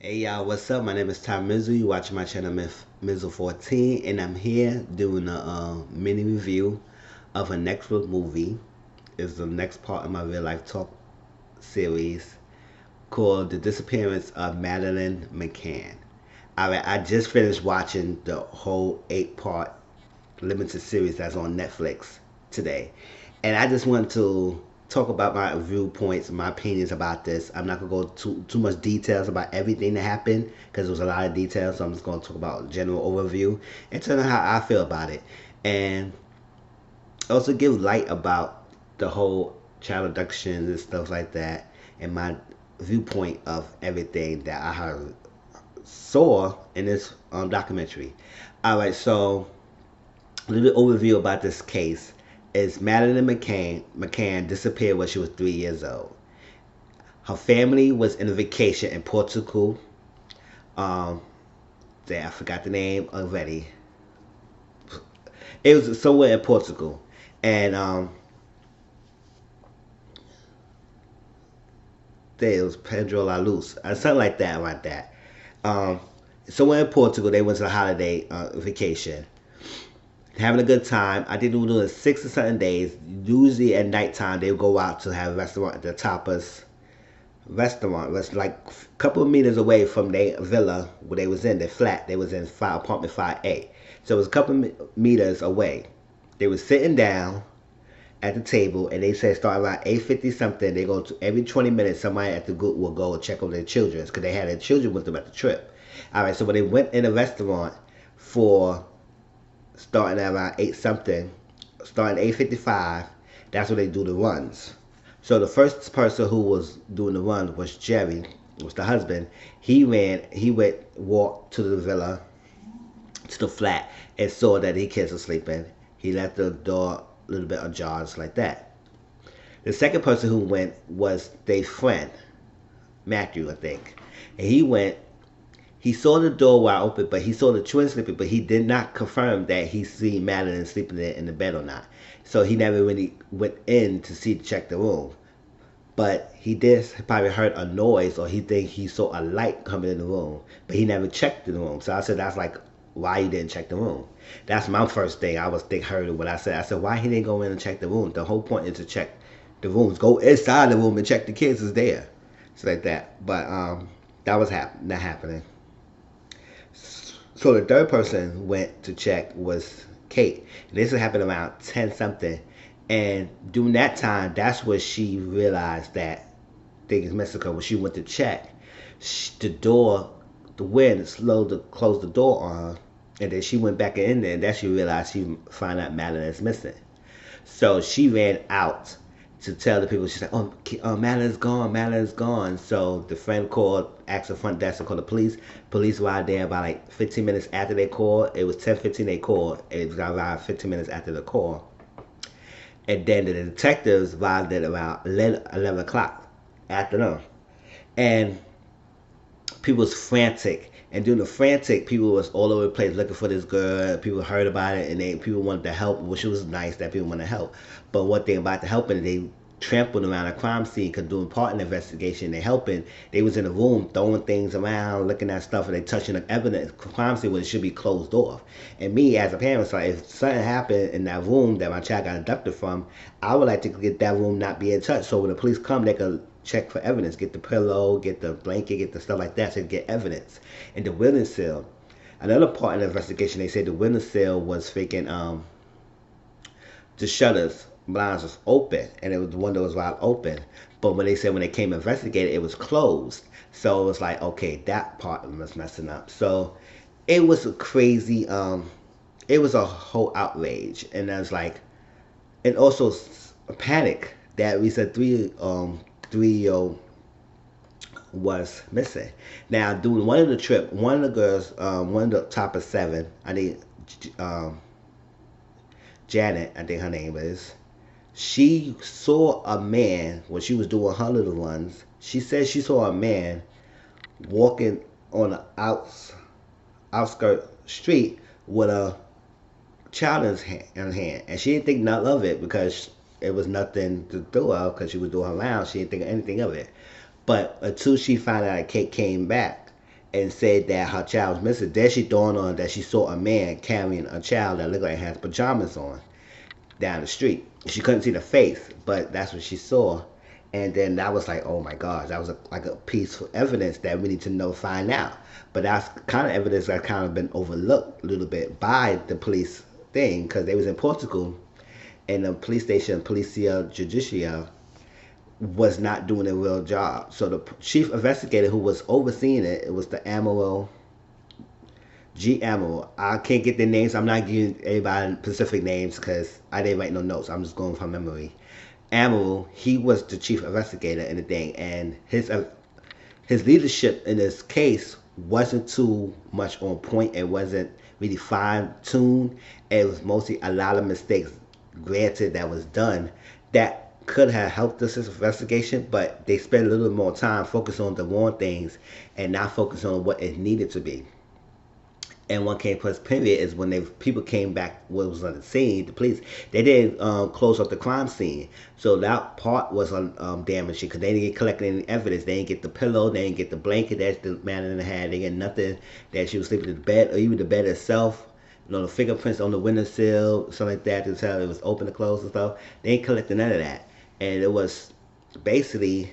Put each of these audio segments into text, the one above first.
Hey y'all, what's up? My name is Tom Mizzle. You watching my channel Mizzle 14, and I'm here doing a mini review of a Netflix movie. It's the next part of my real life talk series called The Disappearance of Madeleine McCann. Alright, I just finished watching the whole 8-part limited series that's on Netflix today. And I just want to talk about my viewpoints, my opinions about this. I'm not gonna go too much details about everything that happened because there was a lot of details. So I'm just gonna talk about general overview and tell you how I feel about it, and also give light about the whole child abduction and stuff like that, and my viewpoint of everything that I heard saw in this documentary. All right, so a little bit overview about this case is Madeline McCann disappeared when she was 3 years old. Her family was in a vacation in Portugal. Um, I forgot the name already. It was somewhere in Portugal, and there was Pedro La Luz, something like that, like that. Um, Somewhere in Portugal, they went to a holiday vacation, having a good time. I think they were doing 6 or 7 days. Usually at nighttime, they would go out to have a restaurant at the Tapas restaurant. It was like a couple of meters away from their villa where they was in, their flat. They was in apartment 5A. So it was a couple of meters away. They were sitting down at the table, and they said start around 8:50 something. They go to every 20 minutes. Somebody at the group will go and check on their children because they had their children with them at the trip. All right, so when they went in a restaurant for starting at around 8 something, starting 8:55, that's when they do the runs. So the first person who was doing the runs was Jerry, was the husband. Walked to the villa, to the flat, and saw that his kids were sleeping. He left the door a little bit ajar, just like that. The second person who went was their friend, Matthew, I think. And he saw the door wide open, but he saw the twins sleeping, but he did not confirm that he seen Madeline sleeping there in the bed or not. So he never really went in to check the room. But he did probably heard a noise, or he think he saw a light coming in the room, but he never checked the room. So I said, that's like why he didn't check the room. That's my first thing I was heard what I said. I said, why he didn't go in and check the room? The whole point is to check the rooms. Go inside the room and check the kids is there. It's like that. But that was not happening. So the third person went to check was Kate. This happened around 10 something. And during that time, that's where she realized that things messed her. When she went to check, the wind slowed to close the door on her. And then she went back in there, and then she realized she found out Madeline is missing. So she ran out to tell the people. She said, "Oh, Madeline's gone. Madeline's gone." So the friend called, asked the front desk to call the police. Police arrived there about like 15 minutes after they called. It was 10:15 they called. It was around 15 minutes after the call. And then the detectives arrived at around 11 o'clock afternoon. And people was frantic. And during the frantic, people was all over the place looking for this girl. People heard about it, and people wanted to help, which was nice that people wanted to help. But one thing about the helping, they trampled around a crime scene because doing part in the investigation, they helping. They was in the room throwing things around, looking at stuff, and they touching the evidence. Crime scene when it should be closed off. And me as a parent, so if something happened in that room that my child got abducted from, I would like to get that room not be in touch. So when the police come, they could check for evidence, get the pillow, get the blanket, get the stuff like that, so get evidence. And the windowsill. Another part in the investigation, they said the windowsill was faking the shutters, blinds was open, and it was the window was wide open. But when they said when they came to investigate it, it was closed. So it was like, okay, that part was messing up. So it was a crazy, it was a whole outrage, and I was like, and also a panic that we said 3-year-old was missing. Now, doing one of the trip, one of the girls, one of the top of 7, I think, Janet, I think her name is. She saw a man when she was doing her little runs. She said she saw a man walking on the outskirt street with a child in his hand, and she didn't think nothing of it because it was nothing to do of because she was doing her rounds. She didn't think anything of it. But until she found out that Kate came back and said that her child was missing. Then she dawned on that she saw a man carrying a child that looked like he has pajamas on down the street. She couldn't see the face, but that's what she saw. And then that was like, oh my gosh, that was like a piece of evidence that we need to know, find out. But that's kind of evidence that kind of been overlooked a little bit by the police thing, because they was in Portugal, and the police station, Policia Judicia, was not doing a real job. So the chief investigator who was overseeing it, it was the Admiral G. Admiral. I can't get their names. I'm not giving everybody specific names because I didn't write no notes. I'm just going from memory. Admiral, he was the chief investigator in the thing, and his leadership in this case wasn't too much on point. It wasn't really fine tuned. It was mostly a lot of mistakes, granted, that was done that could have helped this investigation, but they spent a little more time focusing on the wrong things and not focusing on what it needed to be. And one came plus period is when people came back, what was on the scene, the police, they didn't close up the crime scene. So that part was damaged because they didn't get collecting any evidence. They didn't get the pillow, they didn't get the blanket that the man had, they get nothing that she was sleeping in the bed, or even the bed itself. You know, the fingerprints on the windowsill, something like that, to tell it was open or closed and stuff. They ain't collecting none of that. And it was basically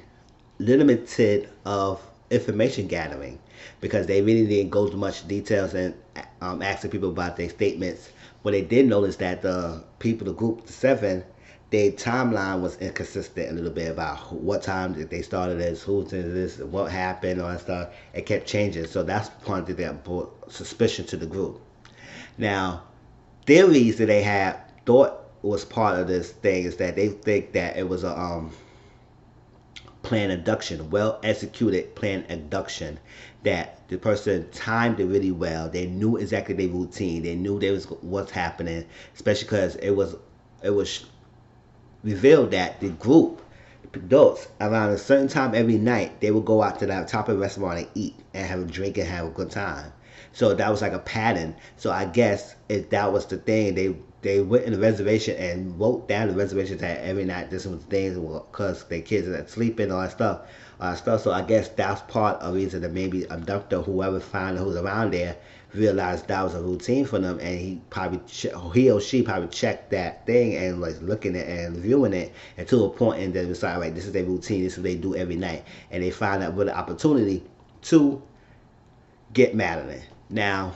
limited of information gathering because they really didn't go into much details and asking people about their statements. But they did notice that the people, the group, the seven, their timeline was inconsistent a little bit about what time they started this, who did this, what happened, all that stuff. It kept changing. So that's part of that brought suspicion to the group. Now, theories that they had thought was part of this thing is that they think that it was a planned abduction, well executed planned abduction, that the person timed it really well. They knew exactly their routine. They knew there was what's happening, especially because it was revealed that the group, the adults, around a certain time every night, they would go out to that top of the restaurant and eat and have a drink and have a good time. So that was like a pattern. So I guess if that was the thing, they went in the reservation and wrote down the reservation that every night this was things because their kids are sleeping, all that stuff. So I guess that's part of the reason that maybe abductor, whoever found who's around there, realized that was a routine for them, and he or she probably checked that thing and was looking at it and viewing it, and to a point, and then decided, right, this is their routine, this is what they do every night, and they find out with an opportunity to get Madeleine. Now,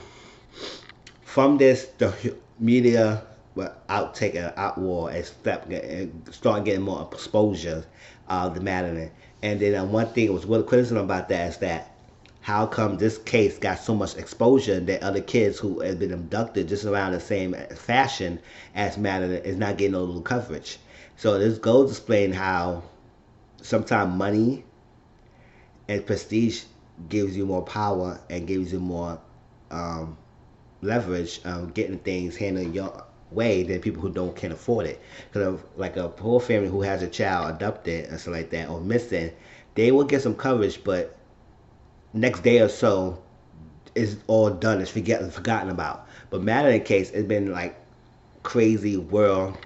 from this, the media were out taking an outwar and start getting more exposure of the Madeleine. And then one thing that was really criticism about that is that how come this case got so much exposure that other kids who have been abducted just around the same fashion as Madeleine is not getting no little coverage. So this goes to explain how sometimes money and prestige gives you more power and gives you more leverage getting things handled your way than people who can't afford it. Because like a poor family who has a child abducted and stuff like that or missing, they will get some coverage, but next day or so it's all done. It's forgotten about. But Madeleine case, it's been like crazy world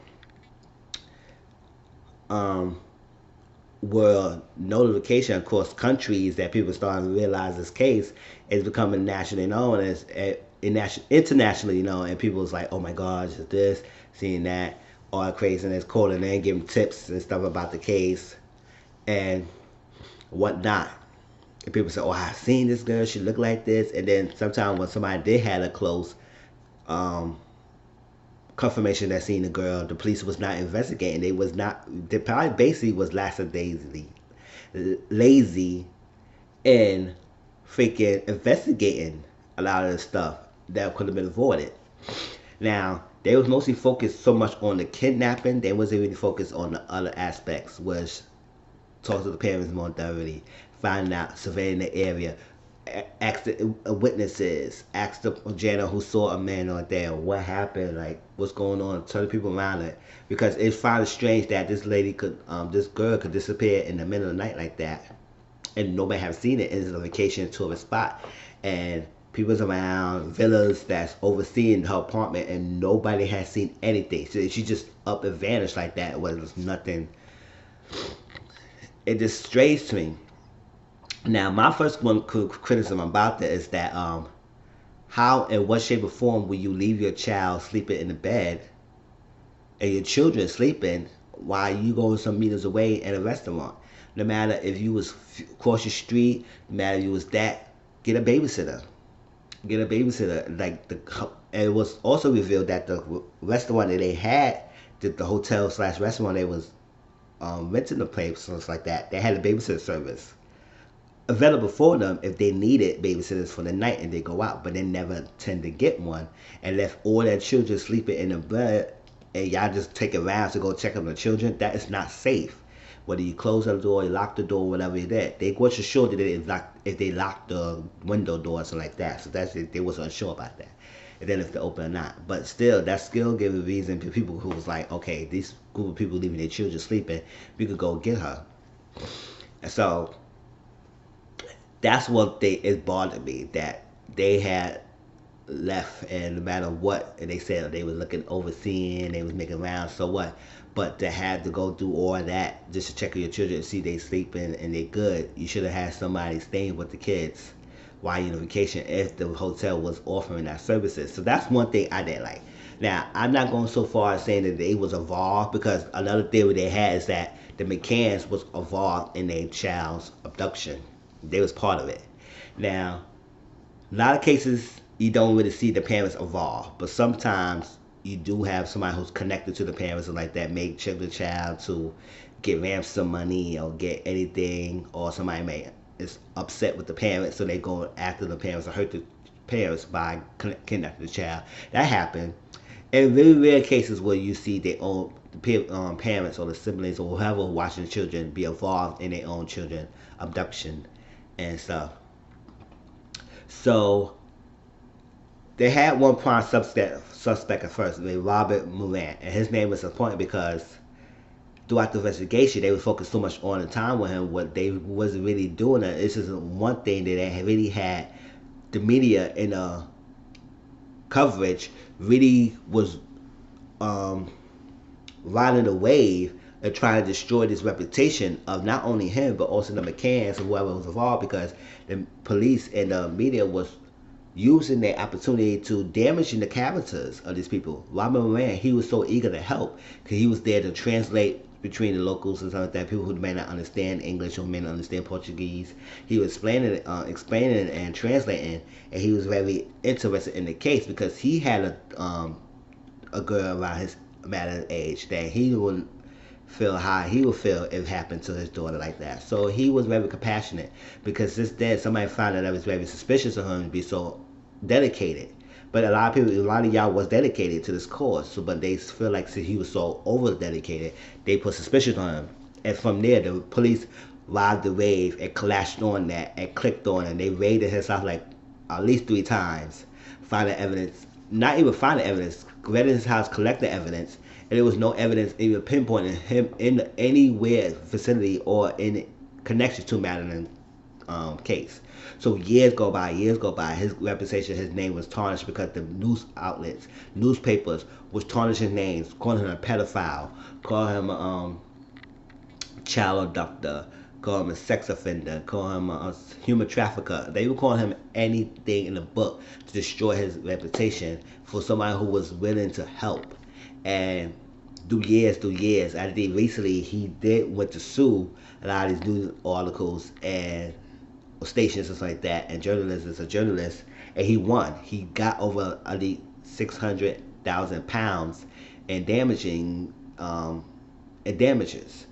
notification across countries that people starting to realize this case is becoming nationally known as internationally known, and people's like, oh my gosh, is this, seeing that, all craziness, calling in, giving tips and stuff about the case and whatnot. And people say, oh, I've seen this girl, she looked like this. And then sometimes when somebody did have a close confirmation that seen the girl, the police was not investigating. They probably basically was lazy in freaking investigating a lot of the stuff that could have been avoided. Now, they was mostly focused so much on the kidnapping, they wasn't really focused on the other aspects, was talk to the parents more thoroughly, find out, surveying the area, ask the witnesses, ask the janitor who saw a man on there, what happened, like what's going on, tell the people around it, because it's finally strange that this girl could disappear in the middle of the night like that, and nobody have seen it. It's a vacation tourist spot, and people's around, villas that's overseeing her apartment, and nobody has seen anything. So she just up and vanished like that. It was nothing. It just strays to me. Now, my first one criticism about that is that how in what shape or form will you leave your child sleeping in the bed and your children sleeping while you go some meters away in a restaurant? No matter if you was across the street, no matter if you was that, get a babysitter. Get a babysitter. Like and it was also revealed that the restaurant that they had, the hotel slash restaurant they was renting the place, stuff like that. They had a babysitter service available for them if they needed babysitters for the night and they go out, but they never tend to get one and left all their children sleeping in the bed and y'all just take a round to go check on the children. That is not safe. Whether you close the door, you lock the door, whatever you did, they wasn't sure that if they locked the window doors or like that. So that's they wasn't sure about that. And then if they open or not. But still, that still gave a reason to people who was like, okay, these group of people leaving their children sleeping, we could go get her. And so that's what it bothered me that they had left and no matter what and they said they was looking overseeing, they was making rounds, so what? But to have to go through all of that just to check on your children and see they sleeping and they good, you should have had somebody staying with the kids while you're on vacation if the hotel was offering that services. So that's one thing I didn't like. Now, I'm not going so far as saying that they was involved because another theory they had is that the McCanns was involved in their child's abduction. They was part of it. Now, a lot of cases you don't really see the parents involved, but sometimes you do have somebody who's connected to the parents and like that may check the child to get ransom money or get anything, or somebody may is upset with the parents, so they go after the parents or hurt the parents by kidnapping the child. That happened. In very rare cases where you see their own parents or the siblings or whoever watching the children be involved in their own children abduction and stuff. So they had one prime suspect at first, named Robert Moran, and his name was important because throughout the investigation they were focused so much on the time with him. What they wasn't really doing it. This is one thing that they really had the media in a coverage really was riding the wave and trying to destroy this reputation of not only him but also the McCanns and whoever was involved, because the police and the media was using their opportunity to damaging the characters of these people. Robert Moran, he was so eager to help because he was there to translate between the locals and stuff like that, people who may not understand English or may not understand Portuguese. He was explaining and translating, and he was very interested in the case because he had a girl around his Madeline's age that he wouldn't feel how he would feel if it happened to his daughter like that. So he was very compassionate because since then somebody found out I was very suspicious of him to be so dedicated. But a lot of y'all was dedicated to this cause. So, but they feel like since he was so over dedicated, they put suspicion on him. And from there, the police ride the wave and clashed on that and clicked on it. And they raided his house like at least 3 times, finding evidence. Not even finding evidence, raided his house, collecting evidence, and there was no evidence even pinpointing him in anywhere vicinity or in connection to Madeline's case. So years go by, his reputation, his name was tarnished because the news outlets, newspapers was tarnishing names, calling him a pedophile, calling him a child abductor, calling him a sex offender, calling him a human trafficker. They were calling him anything in the book to destroy his reputation for somebody who was willing to help. And through years, I think recently he went to sue a lot of these news articles and stations and stuff like that, and journalists as a journalist, and he won. He got over I think £600,000 in damages,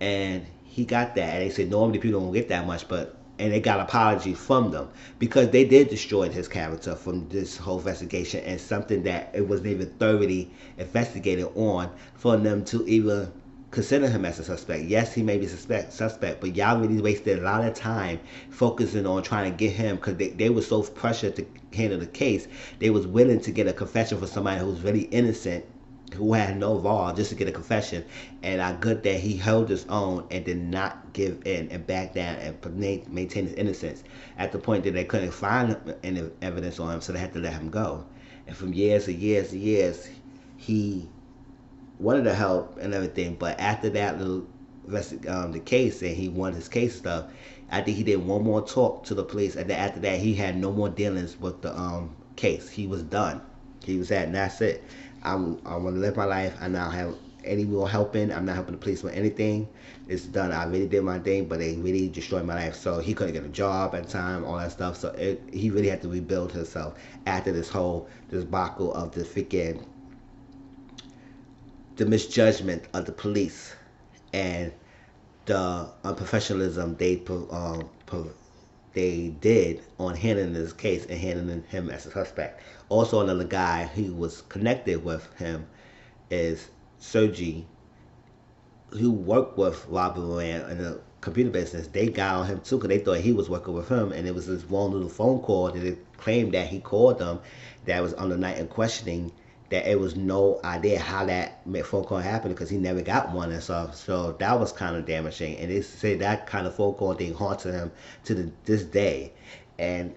and he got that. And they said normally people don't get that much, but and they got apology from them because they did destroy his character from this whole investigation and something that it wasn't even thoroughly investigated on for them to even consider him as a suspect. Yes, he may be suspect, but y'all really wasted a lot of time focusing on trying to get him because they were so pressured to handle the case. They was willing to get a confession for somebody who was really innocent, who had no law, just to get a confession. And I good that he held his own and did not give in and back down and maintain his innocence at the point that they couldn't find any evidence on him, so they had to let him go. And from years and years and years, he wanted to help and everything, but after that little the case and he won his case stuff, After he did one more talk to the police, and then after that, he had no more dealings with the case. He was done. He was at, and that's it. I want to live my life. I now have any more helping. I'm not helping the police with anything. It's done. I really did my thing, but they really destroyed my life. So he couldn't get a job at the time, all that stuff. So he really had to rebuild himself after this whole debacle of the misjudgment of the police and the unprofessionalism they did on handling this case and handling him as a suspect. Also, another guy who was connected with him is Sergi, who worked with Robert Moran in the computer business. They got on him too because they thought he was working with him, and it was this one little phone call that they claimed that he called them that was on the night in questioning, that it was no idea how that phone call happened because he never got one and stuff. So that was kind of damaging. And they say that kind of phone call thing haunted him to this day.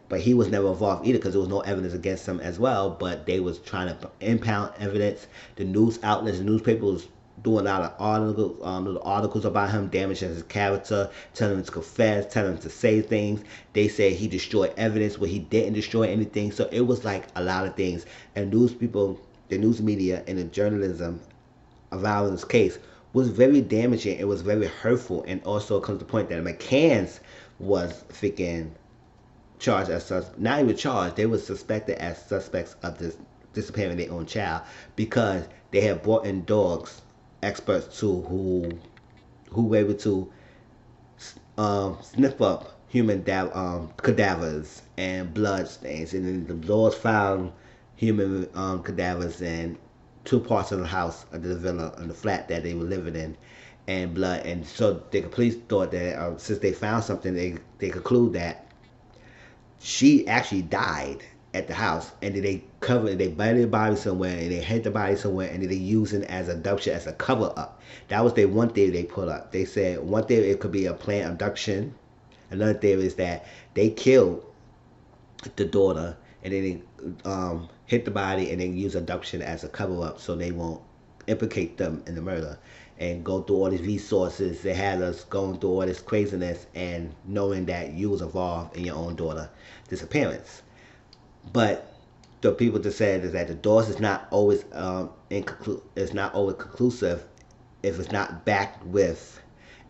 But he was never involved either because there was no evidence against him as well. But they was trying to impound evidence. The news outlets, the newspapers doing a lot of little articles about him, damaging his character, telling him to confess, telling him to say things. They said he destroyed evidence where he didn't destroy anything. So it was like a lot of things. And the news media and the journalism around this case was very damaging. It was very hurtful, and also comes to the point that McCann's was freaking charged as not even charged. They were suspected as suspects of this disappearing their own child because they had brought in dogs experts too who were able to sniff up human cadavers and blood stains, and then the dogs found human cadavers in two parts of the house of the villa and the flat that they were living in, and blood. And so the police thought that since they found something, they conclude that she actually died at the house, and then they buried the body somewhere, and they hid the body somewhere, and then they used it as abduction, as a cover up. That was their one theory they put up. They said one theory it could be a planned abduction. Another theory is that they killed the daughter and then they hit the body and then use abduction as a cover up so they won't implicate them in the murder and go through all these resources. They had us going through all this craziness and knowing that you was involved in your own daughter disappearance. But the people just said is that the doors is not always it's not always conclusive if it's not backed with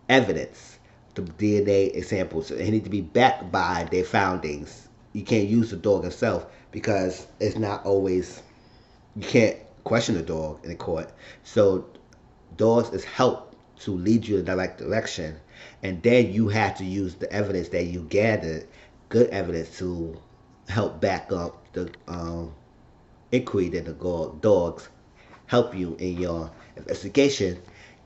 evidence. The DNA examples, it need to be backed by their foundings. You can't use the dog itself because it's not always, you can't question the dog in the court. So dogs is help to lead you in the right direction, and then you have to use the evidence that you gathered, good evidence, to help back up the inquiry that the dogs help you in your investigation.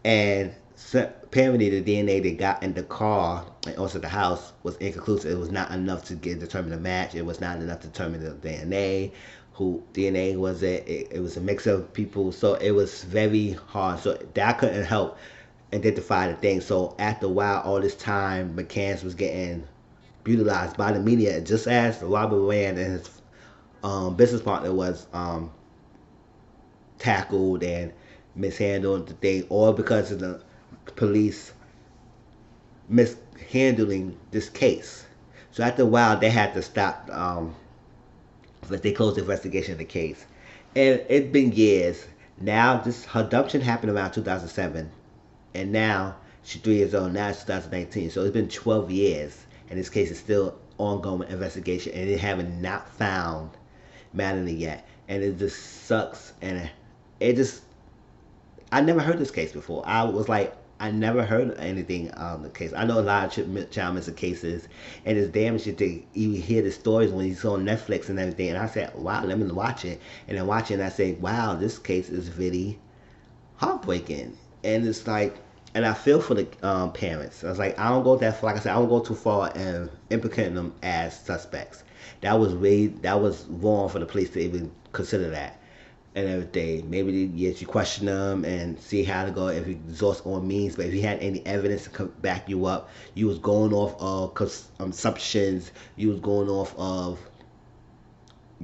And apparently the DNA they got in the car and also the house was inconclusive. It was not enough to determine a match. It was not enough to determine the DNA. Who DNA was it? It was a mix of people. So it was very hard. So that couldn't help identify the thing. So after a while, all this time, McCann's was getting brutalized by the media, just as Robert Rand and his business partner was tackled and mishandled the thing, all because of the police mishandling this case. So after a while, they had to stop. But they closed the investigation of the case, and it's been years now. This her abduction happened around 2007, and now she's 3 years old. Now it's 2019, so it's been 12 years, and this case is still ongoing investigation, and they haven't not found Madeleine yet, and it just sucks. And it just, I never heard this case before. I was like, I never heard anything on the case. I know a lot of child missing cases, and it's damaging to even hear the stories when he's on Netflix and everything. And I said, wow, let me watch it. And then watching, I say, wow, this case is really heartbreaking. And it's like, and I feel for the parents. I was like, I don't go that far. Like I said, I don't go too far and implicating them as suspects. That was wrong for the police to even consider that and everything. Maybe yes, you question them and see how to go if you exhaust all means. But if you had any evidence to back you up, you was going off of assumptions. You was going off of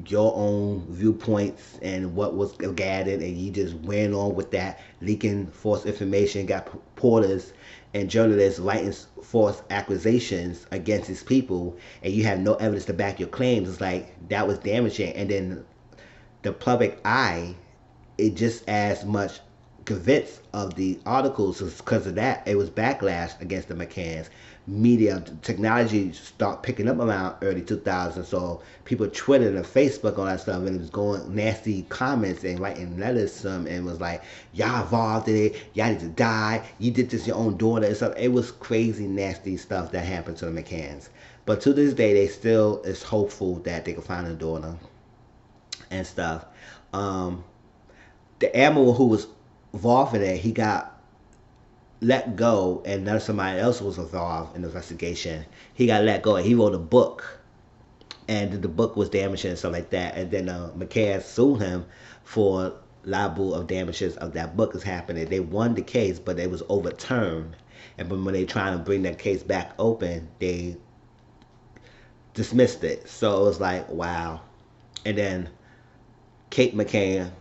your own viewpoints and what was gathered, and you just went on with that, leaking false information, got reporters and journalists writing false accusations against these people, and you have no evidence to back your claims. It's like that was damaging. And then the public eye, it just as much convinced of the articles. Because of that, it was backlash against the McCanns. Media technology start picking up around early 2000, so people Twitter and Facebook on that stuff, and it was going nasty comments and writing letters to them, and was like, y'all involved in it, y'all need to die, you did this to your own daughter and stuff. It was crazy nasty stuff that happened to the McCanns. But to this day, they still is hopeful that they can find a daughter and stuff. um the admiral who was involved in it, he got let go, and then somebody else was involved in the investigation. He got let go, and he wrote a book, and the book was damaged and stuff like that. And then McCann sued him for libel of damages of that book is happening. They won the case, but it was overturned. And when they trying to bring that case back open, they dismissed it. So it was like, wow. And then Kate McCann,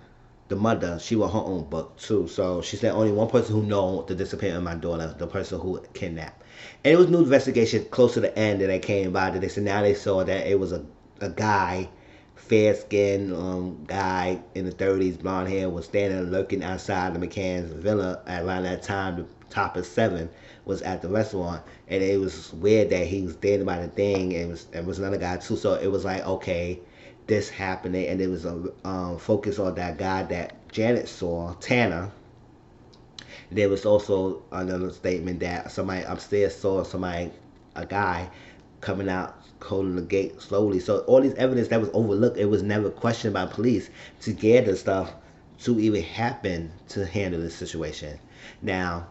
the mother, she wrote her own book too. So she said only one person who know the disappearance of my daughter, the person who kidnapped. And it was new investigation close to the end that they came by. That they said now they saw that it was a guy, fair skinned guy in the 30s, blonde hair, was standing lurking outside the McCann's villa at around that time. The top of 7 was at the restaurant, and it was weird that he was standing by the thing, and it was another guy too. So it was like, okay, this happening, and it was a focus on that guy that Janet saw, Tanner. There was also another statement that somebody upstairs saw a guy, coming out, holding the gate slowly. So all these evidence that was overlooked, it was never questioned by police to gather stuff to even happen to handle this situation. Now,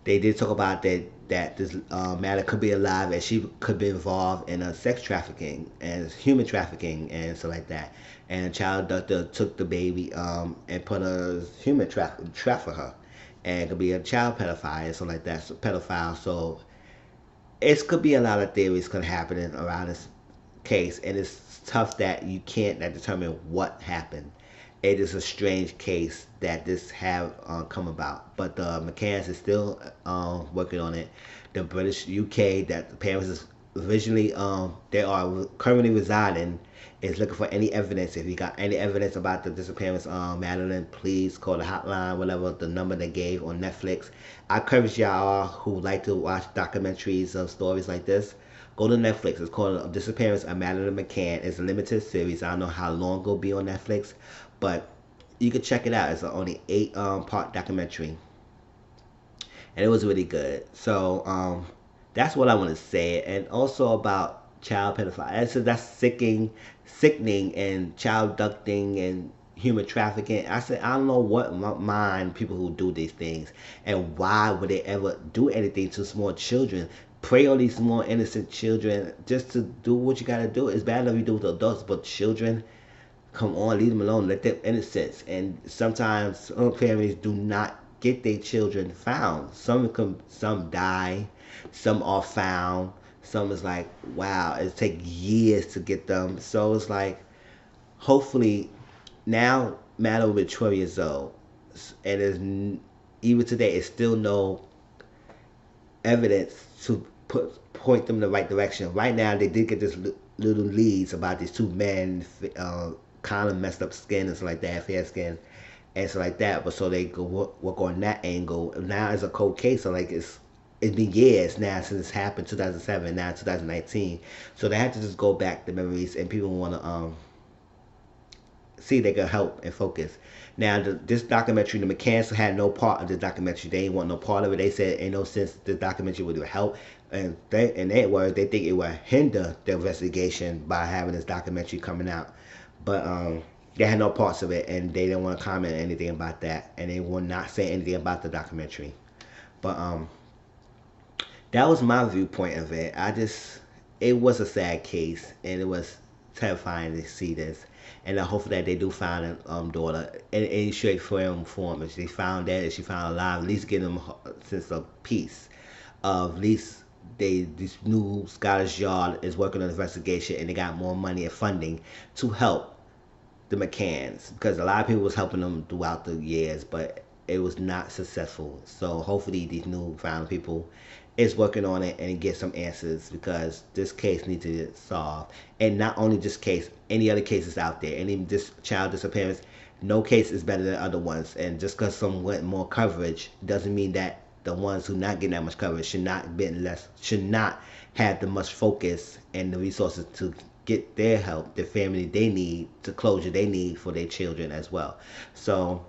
they did talk about that this matter could be alive, and she could be involved in sex trafficking and human trafficking and stuff like that. And a child abductor took the baby and put a human traffic her, and it could be a child pedophile and stuff like that. So pedophile. So it could be a lot of theories could happen around this case, and it's tough that you can't determine what happened. It is a strange case that this have come about, but the McCanns is still working on it. The British UK that the parents is originally they are currently residing is looking for any evidence. If you got any evidence about the disappearance Madeleine, please call the hotline, whatever the number they gave on Netflix. I encourage y'all who like to watch documentaries of stories like this, go to Netflix. It's called Disappearance of Madeleine McCann. It's a limited series. I don't know how long it'll be on Netflix, but you can check it out. It's an only 8 part documentary, and it was really good. So that's what I want to say. And also about child pedophilia. That's sickening, and child abducting and human trafficking. I said I don't know what mind people who do these things, and why would they ever do anything to small children. Prey on these small innocent children just to do what you gotta do. It's bad enough you do with adults, but children, come on, leave them alone, let them innocence. And sometimes some families do not get their children found. Some die, some are found, some is like, wow, it take years to get them. So it's like, hopefully now Madeline will be 12 years old, and even today it's still no evidence to point them in the right direction. Right now they did get this little leads about these 2 men, kind of messed up skin and stuff like that, fair skin and stuff like that. But so they go work on that angle. Now it's a cold case, so like it's been years now since it's happened, 2007, now 2019. So they have to just go back to memories, and people want to see they can help and focus. Now this documentary, the McCanns had no part of the documentary. They didn't want no part of it. They said ain't no sense the documentary would help, and in their words, they think it would hinder the investigation by having this documentary coming out. But they had no parts of it, and they didn't want to comment anything about that, and they will not say anything about the documentary. But that was my viewpoint of it. It was a sad case, and it was terrifying to see this. And I hope that they do find a daughter in any shape, form. If they found that, if she found alive, at least give them a sense of peace, of at least this new Scottish Yard is working on an investigation, and they got more money and funding to help the McCanns, because a lot of people was helping them throughout the years, but it was not successful. So hopefully these new found people is working on it and get some answers, because this case needs to get solved. And not only this case, any other cases out there, any this child disappearance, no case is better than other ones. And just because some went more coverage doesn't mean that the ones who not getting that much coverage should not have the much focus and the resources to get their help, their family they need, the closure they need for their children as well. So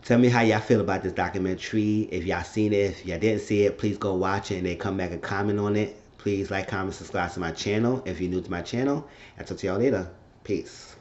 tell me how y'all feel about this documentary. If y'all seen it, if y'all didn't see it, please go watch it and then come back and comment on it. Please like, comment, subscribe to my channel if you're new to my channel. I'll talk to y'all later. Peace.